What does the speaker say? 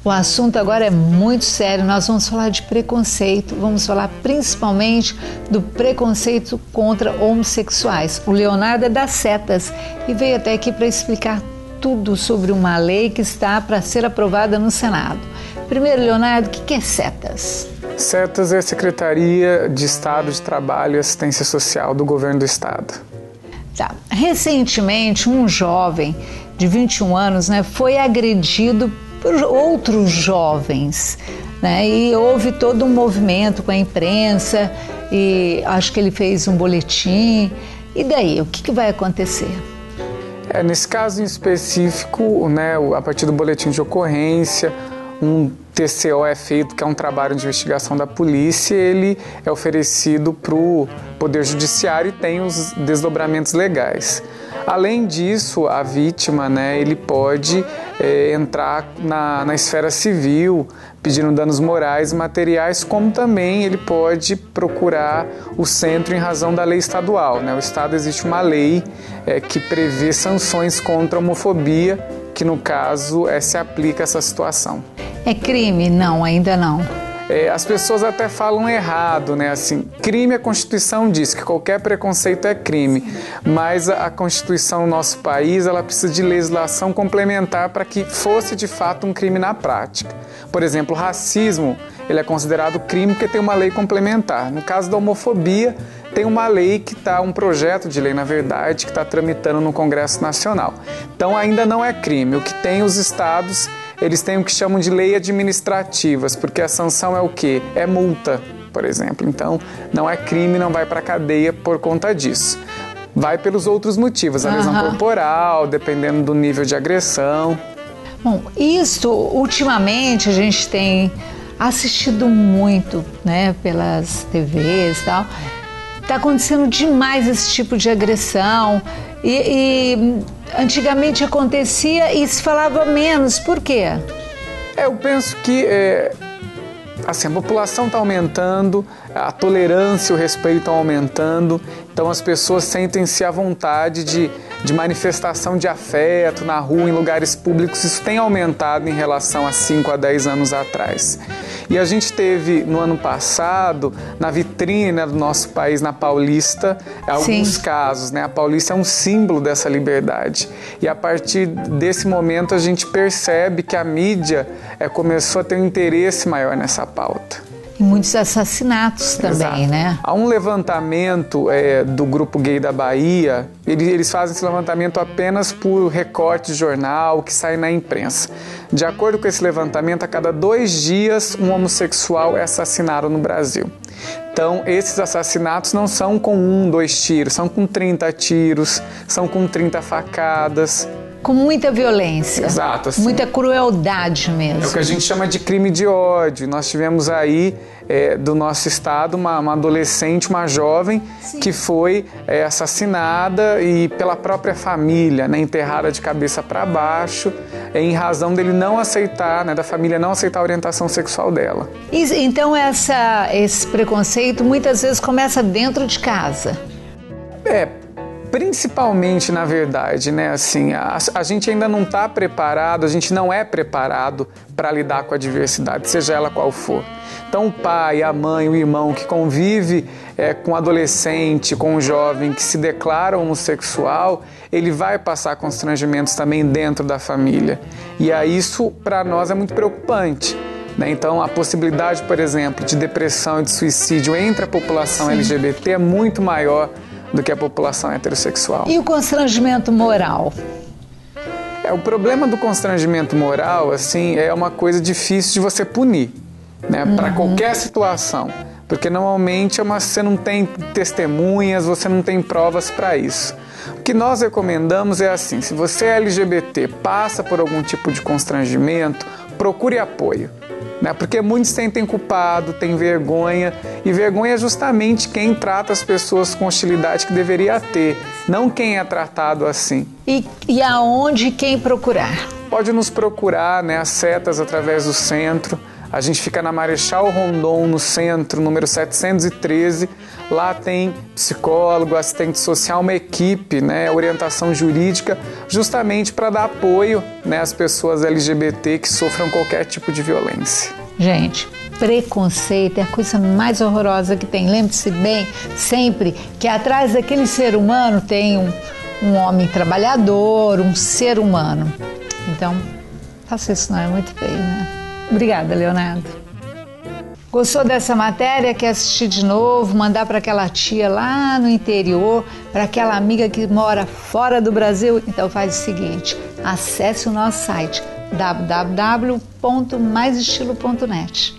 O assunto agora é muito sério, nós vamos falar de preconceito, vamos falar principalmente do preconceito contra homossexuais. O Leonardo é das setas e veio até aqui para explicar tudo sobre uma lei que está para ser aprovada no Senado. Primeiro, Leonardo, o que é setas? Setas é a Secretaria de Estado de Trabalho e Assistência Social do Governo do Estado. Tá. Recentemente, um jovem de 21 anos, foi agredido por outros jovens, e houve todo um movimento com a imprensa e acho que ele fez um boletim. E daí, o que vai acontecer? Nesse caso em específico, a partir do boletim de ocorrência, um TCO é feito, que é um trabalho de investigação da polícia, ele é oferecido para o Poder Judiciário e tem os desdobramentos legais. Além disso, a vítima, ele pode entrar na esfera civil, pedindo danos morais e materiais, como também ele pode procurar o centro em razão da lei estadual. No Estado existe uma lei que prevê sanções contra a homofobia, que no caso se aplica a essa situação. É crime? Não, ainda não. As pessoas até falam errado, crime, a Constituição diz que qualquer preconceito é crime, mas a Constituição do nosso país, ela precisa de legislação complementar para que fosse de fato um crime na prática. Por exemplo, o racismo, ele é considerado crime porque tem uma lei complementar. No caso da homofobia, tem uma lei um projeto de lei, na verdade, que está tramitando no Congresso Nacional. Então ainda não é crime. O que tem os estados, eles têm o que chamam de lei administrativas, porque a sanção é o quê? É multa, por exemplo. Então não é crime, não vai para a cadeia por conta disso. Vai pelos outros motivos, a lesão corporal, dependendo do nível de agressão. Bom, isso ultimamente a gente tem assistido muito, pelas TVs e tal. Está acontecendo demais esse tipo de agressão e antigamente acontecia e se falava menos. Por quê? Eu penso que a população está aumentando, a tolerância e o respeito estão aumentando, então as pessoas sentem-se à vontade de manifestação de afeto na rua, em lugares públicos. Isso tem aumentado em relação a 5 a 10 anos atrás. E a gente teve, no ano passado, na vitrine do nosso país, na Paulista, alguns casos. A Paulista é um símbolo dessa liberdade. E a partir desse momento a gente percebe que a mídia começou a ter um interesse maior nessa pauta. E muitos assassinatos também, Exato. Há um levantamento do Grupo Gay da Bahia, eles fazem esse levantamento apenas por recorte de jornal que sai na imprensa. De acordo com esse levantamento, a cada 2 dias um homossexual é assassinado no Brasil. Então, esses assassinatos não são com 1, 2 tiros, são com 30 tiros, são com 30 facadas. Com muita violência. Exato. Muita crueldade mesmo. É o que a gente chama de crime de ódio. Nós tivemos aí, do nosso estado, uma adolescente, uma jovem, que foi assassinada e pela própria família, enterrada de cabeça para baixo, em razão dele não aceitar, da família não aceitar a orientação sexual dela. Então esse preconceito muitas vezes começa dentro de casa. Principalmente, na verdade, a gente ainda não está preparado, a gente não é preparado para lidar com a diversidade, seja ela qual for. Então, o pai, a mãe, o irmão que convive com o adolescente, com o jovem que se declara homossexual, ele vai passar constrangimentos também dentro da família. E aí isso, para nós, é muito preocupante. Então, a possibilidade, por exemplo, de depressão e de suicídio entre a população LGBT é muito maior do que a população heterossexual. E o constrangimento moral? O problema do constrangimento moral, é uma coisa difícil de você punir, para qualquer situação, porque normalmente você não tem testemunhas, você não tem provas para isso. O que nós recomendamos é se você é LGBT, passa por algum tipo de constrangimento, procure apoio. Porque muitos sentem culpado, têm vergonha, e vergonha é justamente quem trata as pessoas com hostilidade que deveria ter, não quem é tratado assim. E aonde quem procurar? Pode nos procurar, as setas através do centro. A gente fica na Marechal Rondon, no centro, número 713. Lá tem psicólogo, assistente social, uma equipe, né, orientação jurídica, justamente para dar apoio, né, às pessoas LGBT que sofram qualquer tipo de violência. Gente, preconceito é a coisa mais horrorosa que tem. Lembre-se bem, sempre, que atrás daquele ser humano tem um homem trabalhador, um ser humano. Então, faça isso, não é muito feio, né? Obrigada, Leonardo. Gostou dessa matéria? Quer assistir de novo? Mandar para aquela tia lá no interior, para aquela amiga que mora fora do Brasil? Então faz o seguinte, acesse o nosso site www.maisestilo.net.